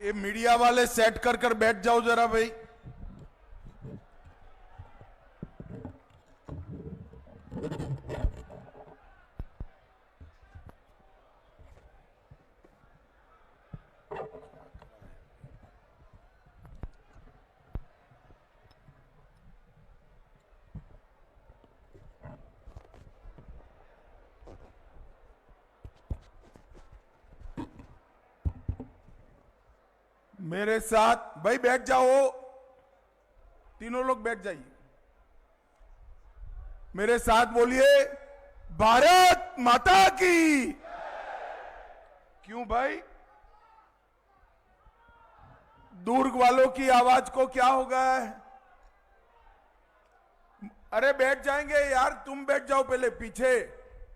ये मीडिया वाले सेट कर कर बैठ जाओ जरा भाई। मेरे साथ भाई बैठ जाओ, तीनों लोग बैठ जाइए। मेरे साथ बोलिए, भारत माता की। क्यों भाई? दुर्ग वालों की आवाज को क्या हो गया है? अरे बैठ जाएंगे यार, तुम बैठ जाओ पहले, पीछे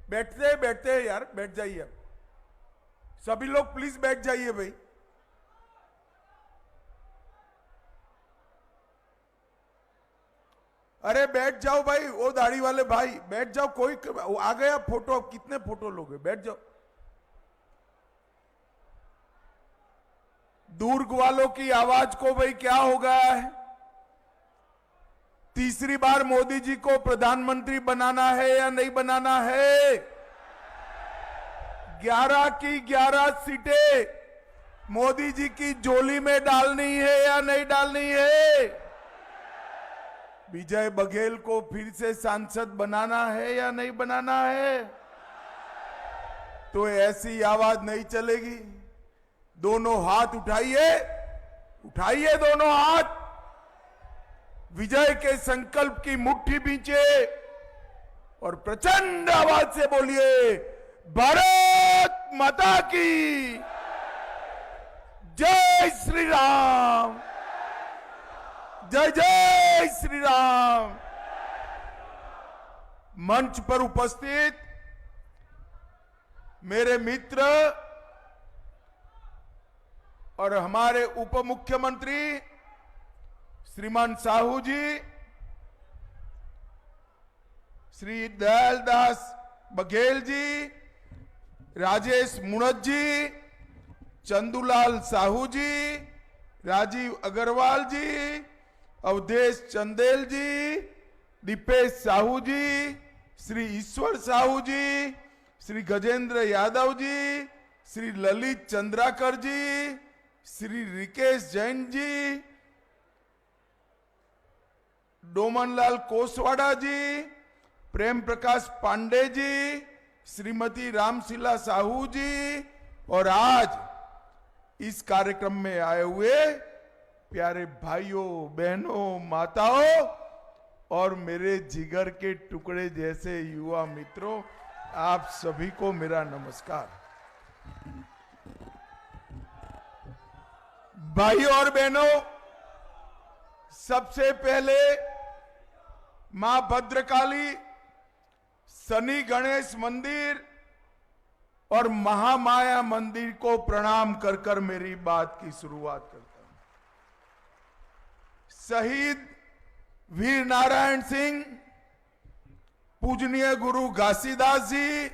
बैठते बैठते यार, बैठ जाइए सभी लोग, प्लीज बैठ जाइए भाई। अरे बैठ जाओ भाई, वो दाढ़ी वाले भाई बैठ जाओ। कोई आ गया फोटो, कितने फोटो लोगे? बैठ जाओ। दुर्ग वालों की आवाज को भाई क्या हो गया है? तीसरी बार मोदी जी को प्रधानमंत्री बनाना है या नहीं बनाना है? 11 की 11 सीटें मोदी जी की झोली में डालनी है या नहीं डालनी है? विजय बघेल को फिर से सांसद बनाना है या नहीं बनाना है? तो ऐसी आवाज नहीं चलेगी। दोनों हाथ उठाइए, उठाइए दोनों हाथ, विजय के संकल्प की मुट्ठी बींचे और प्रचंड आवाज से बोलिए, भारत माता की जय श्री राम, जय जय श्री राम। मंच पर उपस्थित मेरे मित्र और हमारे उप मुख्यमंत्री श्रीमान साहू जी, श्री दयालदास बघेल जी, राजेश मुणत जी, चंदूलाल साहू जी, राजीव अग्रवाल जी, अवधेश चंदेल जी, दीपेश साहू जी, श्री ईश्वर साहू जी, श्री गजेंद्र यादव जी, श्री ललित चंद्राकर जी, श्री रिकेश जैन जी, डोमनलाल कोसवाड़ा जी, प्रेम प्रकाश पांडे जी, श्रीमती रामशिला साहू जी, और आज इस कार्यक्रम में आए हुए प्यारे भाइयों बहनों माताओं और मेरे जिगर के टुकड़े जैसे युवा मित्रों, आप सभी को मेरा नमस्कार। भाइयों और बहनों, सबसे पहले मां भद्रकाली, शनि गणेश मंदिर और महामाया मंदिर को प्रणाम कर कर मेरी बात की शुरुआत करता हूं। शहीद वीर नारायण सिंह, पूजनीय गुरु घासीदास जी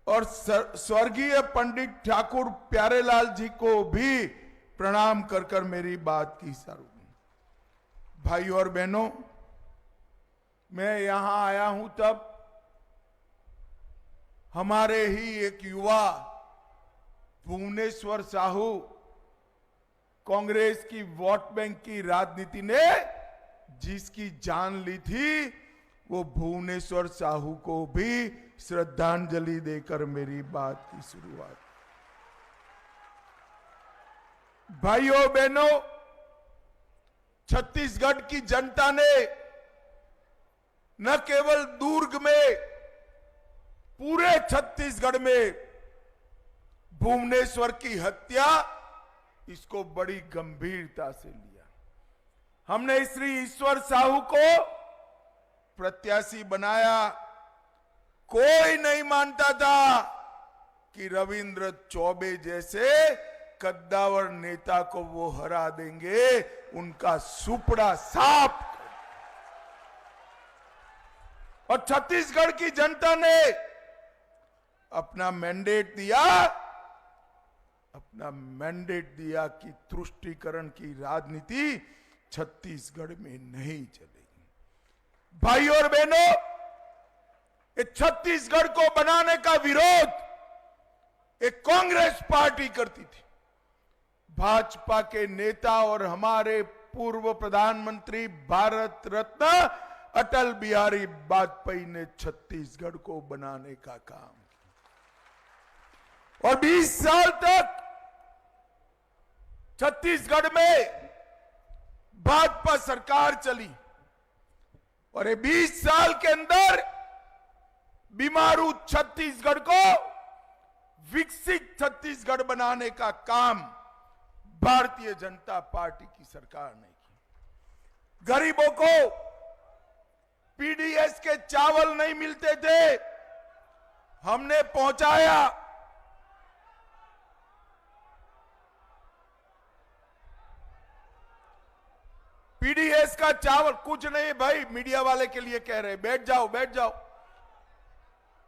और स्वर्गीय पंडित ठाकुर प्यारेलाल जी को भी प्रणाम कर कर मेरी बात की शुरुआत। भाइयों और बहनों, मैं यहां आया हूं तब हमारे ही एक युवा भुवनेश्वर साहू, कांग्रेस की वोट बैंक की राजनीति ने जिसकी जान ली थी, वो भुवनेश्वर साहू को भी श्रद्धांजलि देकर मेरी बात की शुरुआत। भाइयों बहनों, छत्तीसगढ़ की जनता ने न केवल दुर्ग में, पूरे छत्तीसगढ़ में भुवनेश्वर की हत्या, इसको बड़ी गंभीरता से लिया। हमने श्री ईश्वर साहू को प्रत्याशी बनाया। कोई नहीं मानता था कि रविंद्र चौबे जैसे कद्दावर नेता को वो हरा देंगे, उनका सुपड़ा साफ। और छत्तीसगढ़ की जनता ने अपना मैंडेट दिया अपना मैंडेट दिया कि तुष्टीकरण की राजनीति छत्तीसगढ़ में नहीं चलेगी। भाई और बहनों, ये छत्तीसगढ़ को बनाने का विरोध एक कांग्रेस पार्टी करती थी। भाजपा के नेता और हमारे पूर्व प्रधानमंत्री भारत रत्न अटल बिहारी वाजपेयी ने छत्तीसगढ़ को बनाने का काम किया और 20 साल तक छत्तीसगढ़ में भाजपा सरकार चली और ये 20 साल के अंदर बीमारू छत्तीसगढ़ को विकसित छत्तीसगढ़ बनाने का काम भारतीय जनता पार्टी की सरकार ने की। गरीबों को पीडीएस के चावल नहीं मिलते थे, हमने पहुंचाया। पीडीएस का चावल कुछ नहीं भाई, मीडिया वाले के लिए कह रहे, बैठ जाओ बैठ जाओ।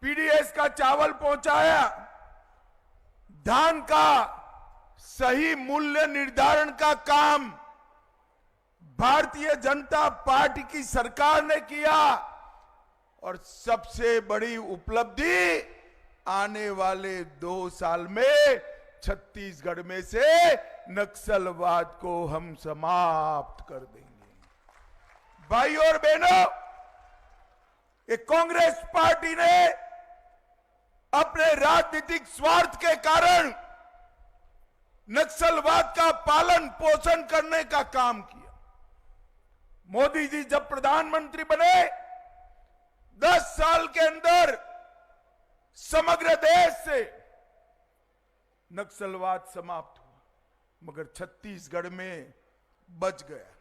पीडीएस का चावल पहुंचाया, धान का सही मूल्य निर्धारण का काम भारतीय जनता पार्टी की सरकार ने किया और सबसे बड़ी उपलब्धि आने वाले 2 साल में छत्तीसगढ़ में से नक्सलवाद को हम समाप्त कर देंगे। भाई और बहनों, एक कांग्रेस पार्टी ने अपने राजनीतिक स्वार्थ के कारण नक्सलवाद का पालन पोषण करने का काम किया। मोदी जी जब प्रधानमंत्री बने 10 साल के अंदर समग्र देश से नक्सलवाद समाप्त हुआ, मगर छत्तीसगढ़ में बच गया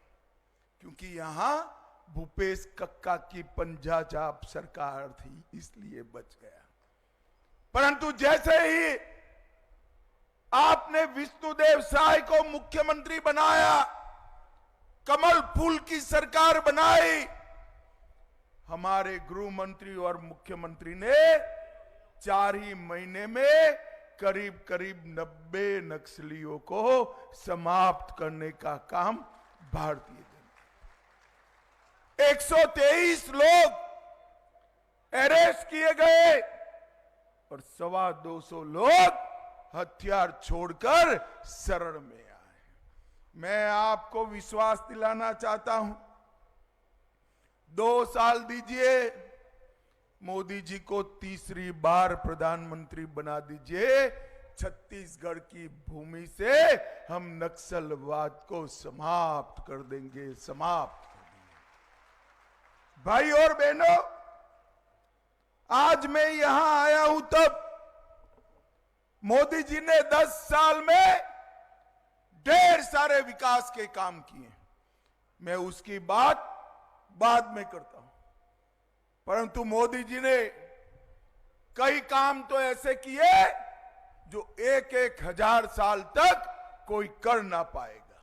क्योंकि यहां भूपेश कक्का की पंजाचाप सरकार थी, इसलिए बच गया। परंतु जैसे ही आपने विष्णुदेव साय को मुख्यमंत्री बनाया, कमल फूल की सरकार बनाई, हमारे गृह मंत्री और मुख्यमंत्री ने 4 ही महीने में करीब करीब 90 नक्सलियों को समाप्त करने का काम भारतीय जनता। 123 लोग अरेस्ट किए गए और 250 लोग हथियार छोड़कर शरण में आए। मैं आपको विश्वास दिलाना चाहता हूं, 2 साल दीजिए, मोदी जी को तीसरी बार प्रधानमंत्री बना दीजिए, छत्तीसगढ़ की भूमि से हम नक्सलवाद को समाप्त कर देंगे, समाप्त कर देंगे। भाई और बहनों, आज मैं यहां आया हूं तब मोदी जी ने 10 साल में ढेर सारे विकास के काम किए, मैं उसकी बात बाद में करता हूं। परंतु मोदी जी ने कई काम तो ऐसे किए जो 1-1 हजार साल तक कोई कर ना पाएगा।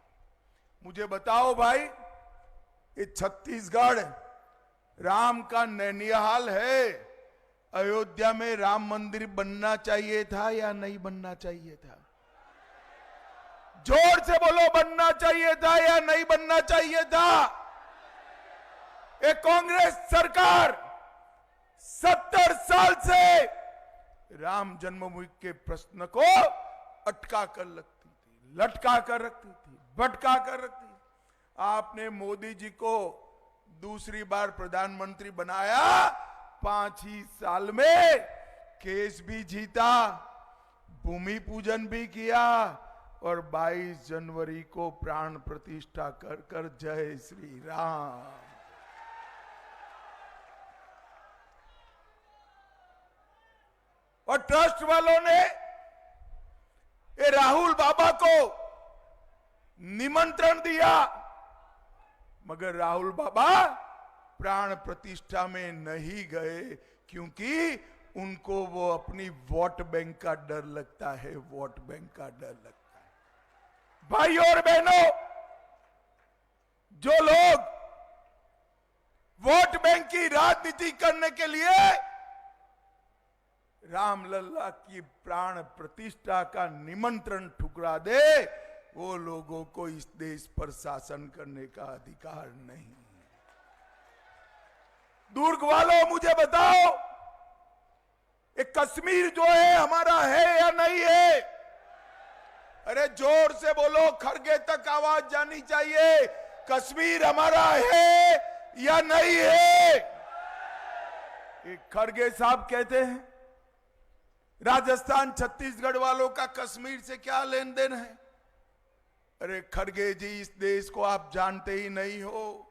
मुझे बताओ भाई, ये छत्तीसगढ़ राम का नैनिहाल है, अयोध्या में राम मंदिर बनना चाहिए था या नहीं बनना चाहिए था? जोर से बोलो, बनना चाहिए था या नहीं बनना चाहिए था? एक कांग्रेस सरकार 70 साल से राम जन्मभूमि के प्रश्न को अटका कर रखती थी, लटका कर रखती थी, भटका कर रखती थी। आपने मोदी जी को दूसरी बार प्रधानमंत्री बनाया, 5 ही साल में केस भी जीता, भूमि पूजन भी किया और 22 जनवरी को प्राण प्रतिष्ठा कर कर जय श्री राम। और ट्रस्ट वालों ने ये राहुल बाबा को निमंत्रण दिया, मगर राहुल बाबा प्राण प्रतिष्ठा में नहीं गए क्योंकि उनको वो अपनी वोट बैंक का डर लगता है, वोट बैंक का डर लगता है। भाई और बहनों, जो लोग वोट बैंक की राजनीति करने के लिए रामलला की प्राण प्रतिष्ठा का निमंत्रण ठुकरा दे, वो लोगों को इस देश पर शासन करने का अधिकार नहीं। दुर्ग वालों मुझे बताओ, ये कश्मीर जो है हमारा है या नहीं है? अरे जोर से बोलो, खरगे तक आवाज जानी चाहिए। कश्मीर हमारा है या नहीं है? एक खरगे साहब कहते हैं राजस्थान छत्तीसगढ़ वालों का कश्मीर से क्या लेन देन है। अरे खरगे जी, इस देश को आप जानते ही नहीं हो।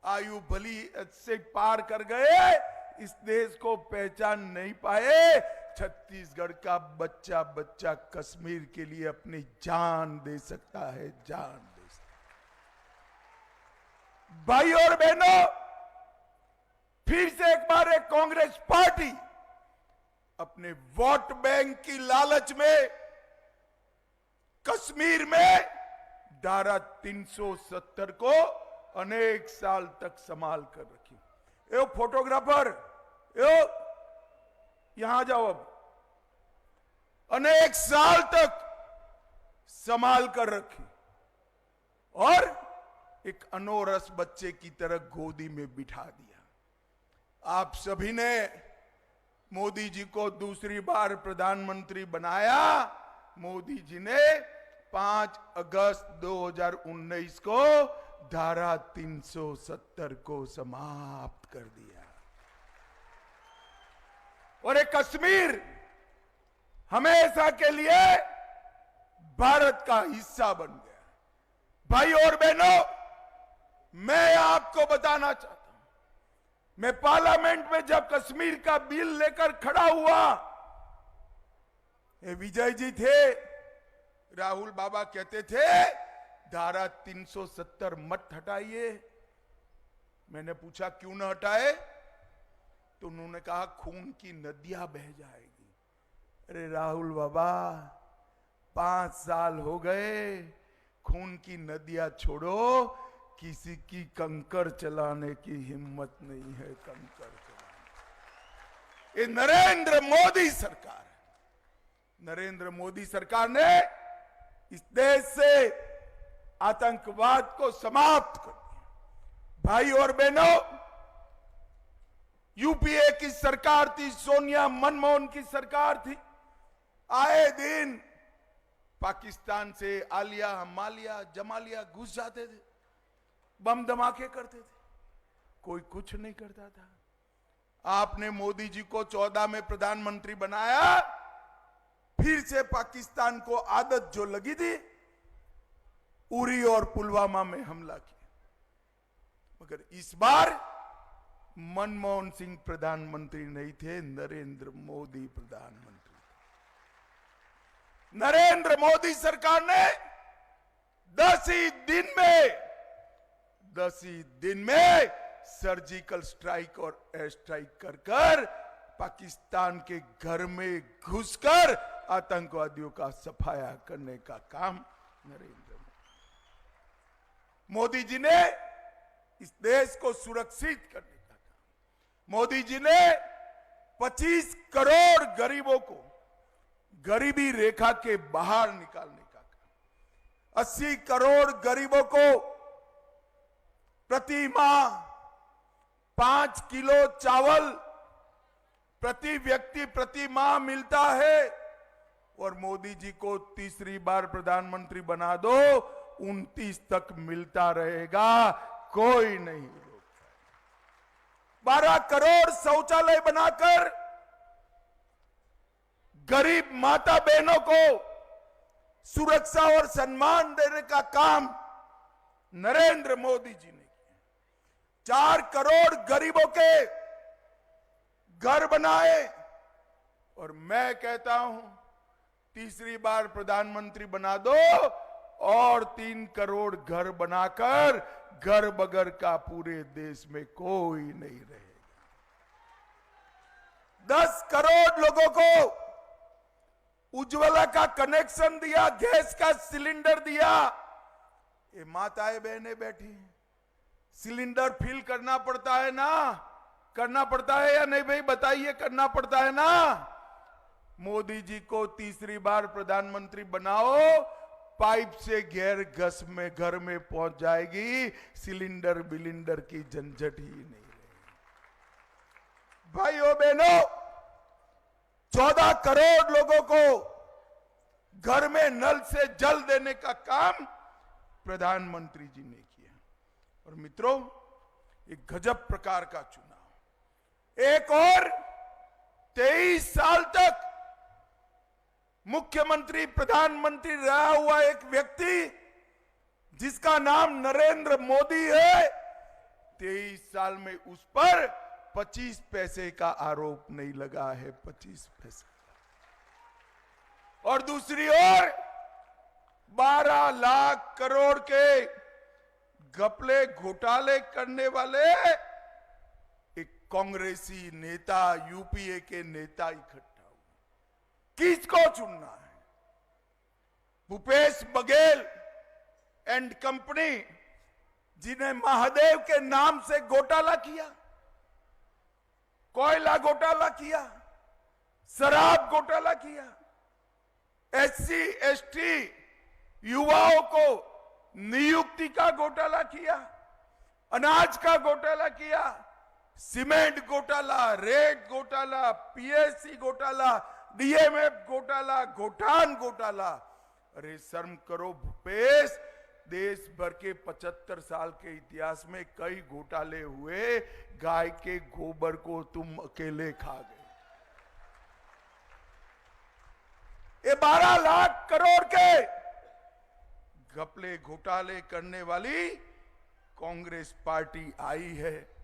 आयु भली से पार कर गए, इस देश को पहचान नहीं पाए। छत्तीसगढ़ का बच्चा बच्चा कश्मीर के लिए अपनी जान दे सकता है, जान दे सकता है। भाई और बहनों, फिर से एक बार एक कांग्रेस पार्टी अपने वोट बैंक की लालच में कश्मीर में धारा 370 को अनेक साल तक संभाल कर रखी। ए फोटोग्राफर, यहां जाओ। अब अनेक साल तक संभाल कर रखी और एक अनोरस बच्चे की तरह गोदी में बिठा दिया। आप सभी ने मोदी जी को दूसरी बार प्रधानमंत्री बनाया। मोदी जी ने 5 अगस्त 2019 को धारा 370 को समाप्त कर दिया और एक कश्मीर हमेशा के लिए भारत का हिस्सा बन गया। भाई और बहनों, मैं आपको बताना चाहता हूं, मैं पार्लियामेंट में जब कश्मीर का बिल लेकर खड़ा हुआ, ये विजय जी थे, राहुल बाबा कहते थे धारा 370 मत हटाइए। मैंने पूछा क्यों ना हटाए, तो उन्होंने कहा खून की नदियां बह जाएगी। अरे राहुल बाबा, 5 साल हो गए, खून की नदियां छोड़ो, किसी की कंकर चलाने की हिम्मत नहीं है। कंकर चलाने, ये नरेंद्र मोदी सरकार है। नरेंद्र मोदी सरकार ने इस देश से आतंकवाद को समाप्त कर दिया। भाई और बहनों, यूपीए की सरकार थी, सोनिया मनमोहन की सरकार थी। आए दिन पाकिस्तान से आलिया मालिया जमालिया घुस जाते थे, बम धमाके करते थे, कोई कुछ नहीं करता था। आपने मोदी जी को 14 में प्रधानमंत्री बनाया, फिर से पाकिस्तान को आदत जो लगी थी, उरी और पुलवामा में हमला किया। मगर इस बार मनमोहन सिंह प्रधानमंत्री नहीं थे, नरेंद्र मोदी प्रधानमंत्री। नरेंद्र मोदी सरकार ने 10 ही दिन में सर्जिकल स्ट्राइक और एयर स्ट्राइक कर पाकिस्तान के घर में घुसकर आतंकवादियों का सफाया करने का काम नरेंद्र मोदी जी ने इस देश को सुरक्षित करने का काम। मोदी जी ने 25 करोड़ गरीबों को गरीबी रेखा के बाहर निकालने का काम। 80 करोड़ गरीबों को प्रति माह 5 किलो चावल प्रति व्यक्ति प्रति माह मिलता है। और मोदी जी को तीसरी बार प्रधानमंत्री बना दो, 29 तक मिलता रहेगा, कोई नहीं रोक पाएगा। 12 करोड़ शौचालय बनाकर गरीब माता बहनों को सुरक्षा और सम्मान देने का काम नरेंद्र मोदी जी ने किया। 4 करोड़ गरीबों के घर बनाए। और मैं कहता हूं, तीसरी बार प्रधानमंत्री बना दो और 3 करोड़ घर बनाकर घर बगर का पूरे देश में कोई नहीं रहेगा। 10 करोड़ लोगों को उज्ज्वला का कनेक्शन दिया, गैस का सिलेंडर दिया। ये माताएं बहनें बैठी हैं, सिलेंडर फिल करना पड़ता है ना, करना पड़ता है या नहीं भाई बताइए, करना पड़ता है ना। मोदी जी को तीसरी बार प्रधानमंत्री बनाओ, पाइप से घर में पहुंच जाएगी, सिलेंडर बिलिंडर की झंझट ही नहीं रहेगी। भाइयों बहनों, 14 करोड़ लोगों को घर में नल से जल देने का काम प्रधानमंत्री जी ने किया। और मित्रों, एक गजब प्रकार का चुनाव, एक और 23 साल तक मुख्यमंत्री प्रधानमंत्री रहा हुआ एक व्यक्ति जिसका नाम नरेंद्र मोदी है, 23 साल में उस पर 25 पैसे का आरोप नहीं लगा है, 25 पैसे। और दूसरी ओर 12 लाख करोड़ के घपले घोटाले करने वाले एक कांग्रेसी नेता, यूपीए के नेता इकट्ठा हुए। किसको चुनना है? भूपेश बघेल एंड कंपनी, जिन्हें महादेव के नाम से घोटाला किया, कोयला घोटाला किया, शराब घोटाला किया, एससी एसटी युवाओं को नियुक्ति का घोटाला किया, अनाज का घोटाला किया, सीमेंट घोटाला, रेत घोटाला, पीएससी घोटाला, डीएमएफ घोटाला, गोठान घोटाला। अरे शर्म करो भूपेश, देश भर के 75 साल के इतिहास में कई घोटाले हुए, गाय के गोबर को तुम अकेले खा गए। ये 12 लाख करोड़ के घपले घोटाले करने वाली कांग्रेस पार्टी आई है,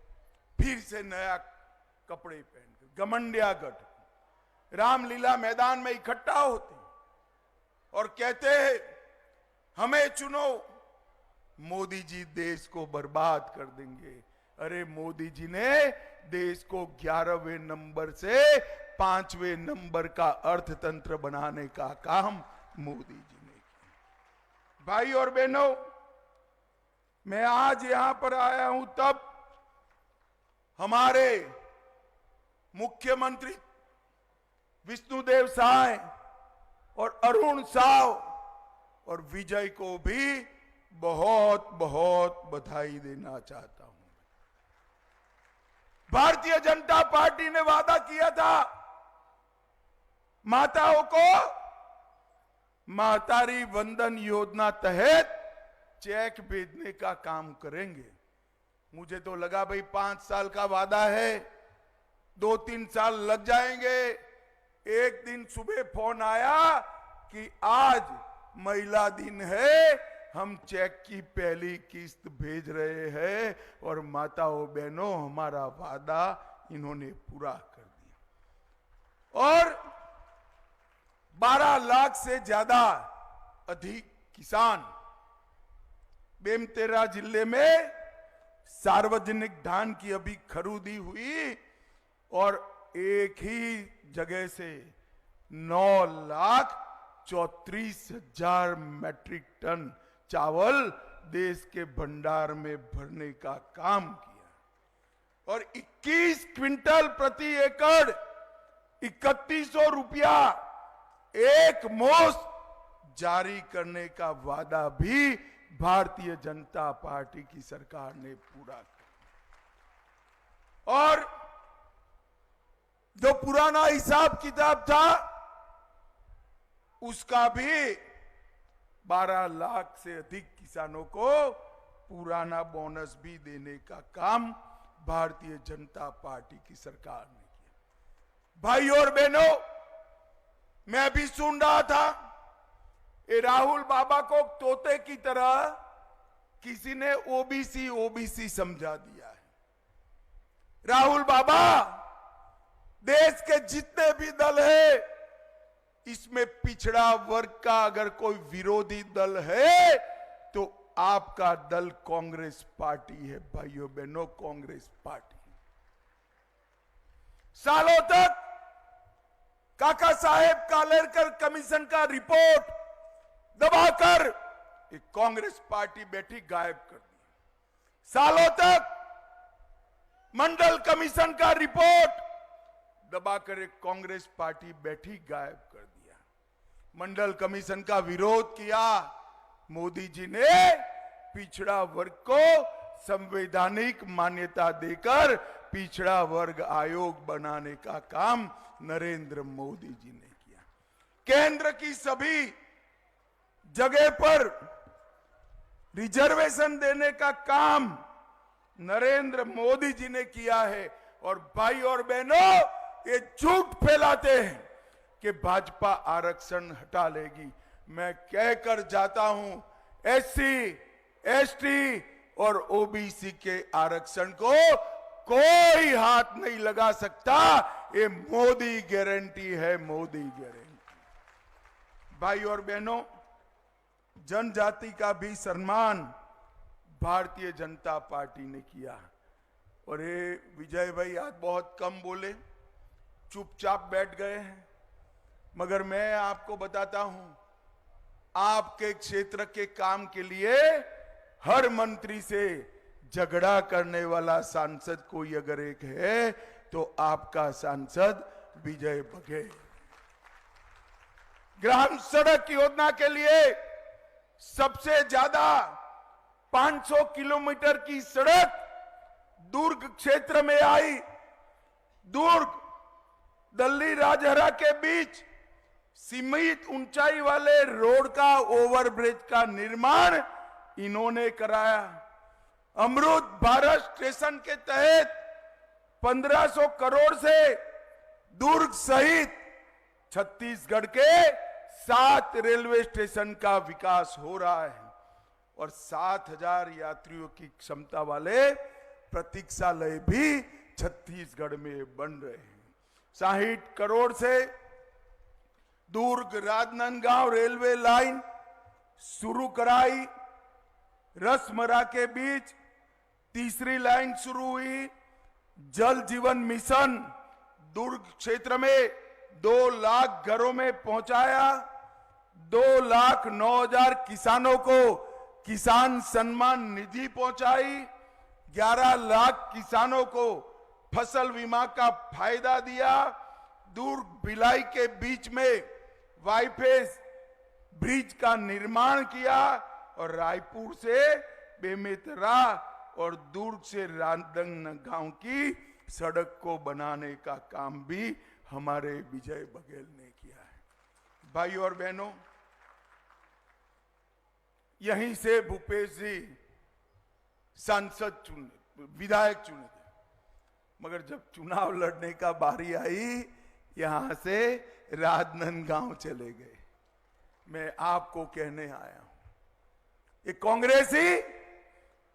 फिर से नया कपड़े पहनकर घमंडिया गठ रामलीला मैदान में इकट्ठा होते और कहते हैं हमें चुनो, मोदी जी देश को बर्बाद कर देंगे। अरे मोदी जी ने देश को 11वें नंबर से 5वें नंबर का अर्थतंत्र बनाने का काम मोदी जी ने किया। भाई और बहनों, मैं आज यहां पर आया हूं तब हमारे मुख्यमंत्री विष्णुदेव साय और अरुण साव और विजय को भी बहुत बहुत बधाई देना चाहता हूं। भारतीय जनता पार्टी ने वादा किया था माताओं को मातारी वंदन योजना तहत चेक भेजने का काम करेंगे। मुझे तो लगा भाई 5 साल का वादा है, 2-3 साल लग जाएंगे। एक दिन सुबह फोन आया कि आज महिला दिन है, हम चेक की पहली किस्त भेज रहे हैं और माताओं बहनों हमारा वादा इन्होंने पूरा कर दिया। और 12 लाख से ज्यादा अधिक किसान बेमतेरा जिले में सार्वजनिक धान की अभी खरीदी हुई और एक ही जगह से 9,34,000 मैट्रिक टन चावल देश के भंडार में भरने का काम किया और 21 क्विंटल प्रति एकड़ 3100 रुपया एक मुश्त जारी करने का वादा भी भारतीय जनता पार्टी की सरकार ने पूरा किया। और जो पुराना हिसाब किताब था उसका भी 12 लाख से अधिक किसानों को पुराना बोनस भी देने का काम भारतीय जनता पार्टी की सरकार ने किया। भाई और बहनों, मैं भी सुन रहा था ये राहुल बाबा को तोते की तरह किसी ने ओबीसी समझा दिया है। राहुल बाबा, देश के जितने भी दल है इसमें पिछड़ा वर्ग का अगर कोई विरोधी दल है तो आपका दल कांग्रेस पार्टी है। भाइयों बहनों, कांग्रेस पार्टी सालों तक काका साहेब कालेरकर कमीशन का रिपोर्ट दबाकर एक कांग्रेस पार्टी बैठी गायब कर दी। सालों तक मंडल कमीशन का रिपोर्ट दबाकर एक कांग्रेस पार्टी बैठी गायब कर दिया। मंडल कमीशन का विरोध किया। मोदी जी ने पिछड़ा वर्ग को संवैधानिक मान्यता देकर पिछड़ा वर्ग आयोग बनाने का काम नरेंद्र मोदी जी ने किया। केंद्र की सभी जगह पर रिजर्वेशन देने का काम नरेंद्र मोदी जी ने किया है। और भाई और बहनों, ये झूठ फैलाते हैं कि भाजपा आरक्षण हटा लेगी। मैं कहकर जाता हूं, एससी, एसटी और ओबीसी के आरक्षण को कोई हाथ नहीं लगा सकता। ये मोदी गारंटी है, मोदी गारंटी। भाई और बहनों, जनजाति का भी सम्मान भारतीय जनता पार्टी ने किया। और ये विजय भाई आज बहुत कम बोले, चुपचाप बैठ गए हैं, मगर मैं आपको बताता हूं, आपके क्षेत्र के काम के लिए हर मंत्री से झगड़ा करने वाला सांसद कोई अगर एक है तो आपका सांसद विजय बघेल। ग्राम सड़क योजना के लिए सबसे ज्यादा 500 किलोमीटर की सड़क दुर्ग क्षेत्र में आई। दुर्ग दिल्ली राजहरा के बीच सीमित ऊंचाई वाले रोड का ओवरब्रिज का निर्माण इन्होंने कराया। अमृत भारत स्टेशन के तहत 1500 करोड़ से दुर्ग सहित छत्तीसगढ़ के 7 रेलवे स्टेशन का विकास हो रहा है और 7000 यात्रियों की क्षमता वाले प्रतीक्षालय भी छत्तीसगढ़ में बन रहे हैं। 60 करोड़ से दुर्ग राजनांदगांव रेलवे लाइन शुरू कराई। रसमरा के बीच तीसरी लाइन शुरू हुई। जल जीवन मिशन दुर्ग क्षेत्र में 2 लाख घरों में पहुंचाया। 2,09,000 किसानों को किसान सम्मान निधि पहुंचाई। 11 लाख किसानों को फसल बीमा का फायदा दिया। दुर्ग भिलाई के बीच में वाईफेस ब्रिज का निर्माण किया और रायपुर से बेमेतरा और दुर्ग से राजनांदगांव की सड़क को बनाने का काम भी हमारे विजय बघेल ने किया है। भाई और बहनों, यहीं से भूपेश जी सांसद चुने, विधायक चुने थे, मगर जब चुनाव लड़ने का बारी आई यहां से राजनांदगांव चले गए। मैं आपको कहने आया हूं, ये कांग्रेसी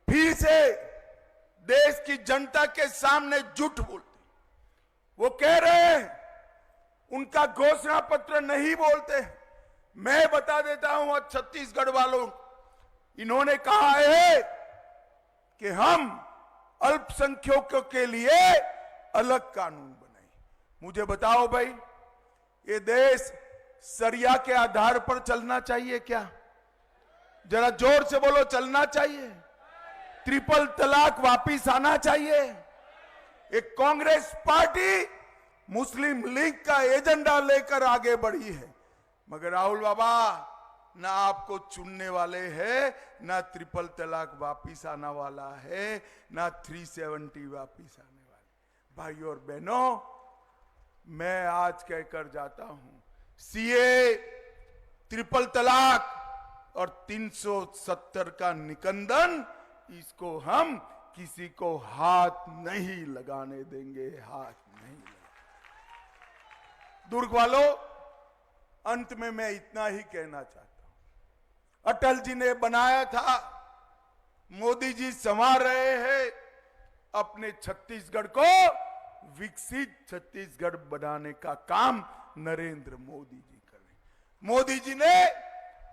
फिर से देश की जनता के सामने झूठ बोलते। वो कह रहे हैं उनका घोषणा पत्र नहीं बोलते। मैं बता देता हूं आज छत्तीसगढ़ वालों, इन्होंने कहा है कि हम अल्पसंख्यकों के लिए अलग कानून बनाए। मुझे बताओ भाई, ये देश सरिया के आधार पर चलना चाहिए क्या? जरा जोर से बोलो, चलना चाहिए? ट्रिपल तलाक वापिस आना चाहिए? एक कांग्रेस पार्टी मुस्लिम लीग का एजेंडा लेकर आगे बढ़ी है, मगर राहुल बाबा ना आपको चुनने वाले हैं, ना ट्रिपल तलाक वापिस आने वाला है, ना 370 वापिस आने वाले। भाई और बहनों, मैं आज कहकर जाता हूं, सीए, ट्रिपल तलाक और 370 का निकंदन, इसको हम किसी को हाथ नहीं लगाने देंगे, हाथ नहीं लगाने। दुर्ग वालों, अंत में मैं इतना ही कहना चाहता हूं, अटल जी ने बनाया था, मोदी जी संवार रहे हैं, अपने छत्तीसगढ़ को विकसित छत्तीसगढ़ बनाने का काम नरेंद्र मोदी जी कर रहे हैं। मोदी जी ने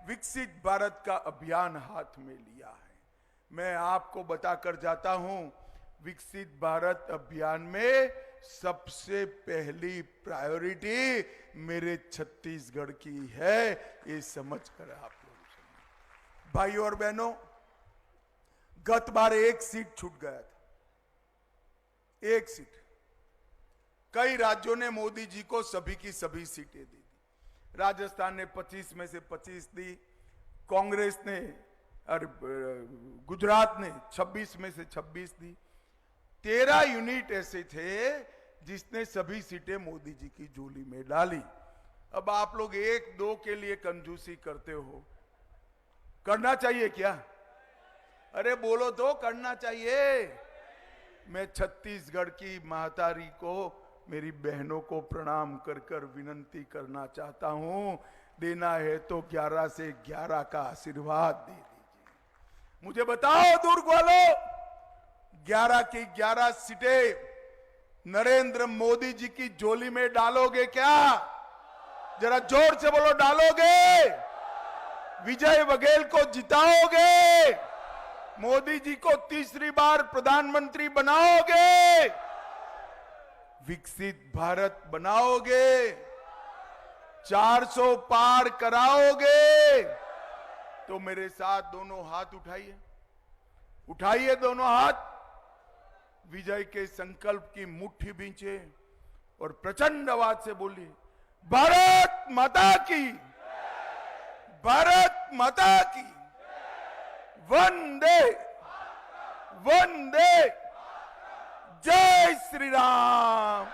विकसित भारत का अभियान हाथ में लिया है। मैं आपको बताकर जाता हूं, विकसित भारत अभियान में सबसे पहली प्रायोरिटी मेरे छत्तीसगढ़ की है, ये समझकर आप लोग सुनिए। भाई और बहनों, गत बार एक सीट छूट गया था, एक सीट। कई राज्यों ने मोदी जी को सभी की सभी सीटें दी थी। राजस्थान ने 25 में से 25 दी, कांग्रेस ने और गुजरात ने 26 में से 26 दी। 13 यूनिट ऐसे थे जिसने सभी सीटें मोदी जी की झोली में डाली। अब आप लोग 1-2 के लिए कंजूसी करते हो, करना चाहिए क्या? अरे बोलो तो, करना चाहिए। मैं छत्तीसगढ़ की महतारी को, मेरी बहनों को प्रणाम कर कर विनंती करना चाहता हूं, देना है तो 11 से 11 का आशीर्वाद दे दीजिए। मुझे बताओ दुर्ग वालों, 11 की 11 सीटें नरेंद्र मोदी जी की झोली में डालोगे क्या? जरा जोर से बोलो, डालोगे? विजय बघेल को जिताओगे? मोदी जी को तीसरी बार प्रधानमंत्री बनाओगे? विकसित भारत बनाओगे? 400 पार कराओगे? तो मेरे साथ दोनों हाथ उठाइए, उठाइए दोनों हाथ, विजय के संकल्प की मुट्ठी बींचे और प्रचंड आवाज से बोलिए, भारत माता की, भारत माता की, वंदे वंदे, जय श्री राम,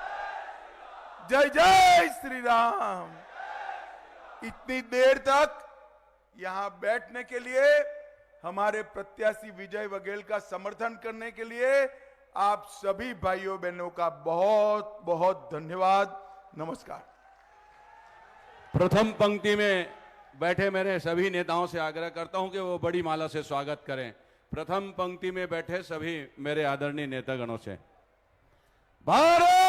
जय जय श्री राम। इतनी देर तक यहां बैठने के लिए, हमारे प्रत्याशी विजय बघेल का समर्थन करने के लिए आप सभी भाइयों बहनों का बहुत बहुत धन्यवाद। नमस्कार। प्रथम पंक्ति में बैठे मेरे सभी नेताओं से आग्रह करता हूं कि वो बड़ी माला से स्वागत करें। प्रथम पंक्ति में बैठे सभी मेरे आदरणीय नेतागणों से। भारत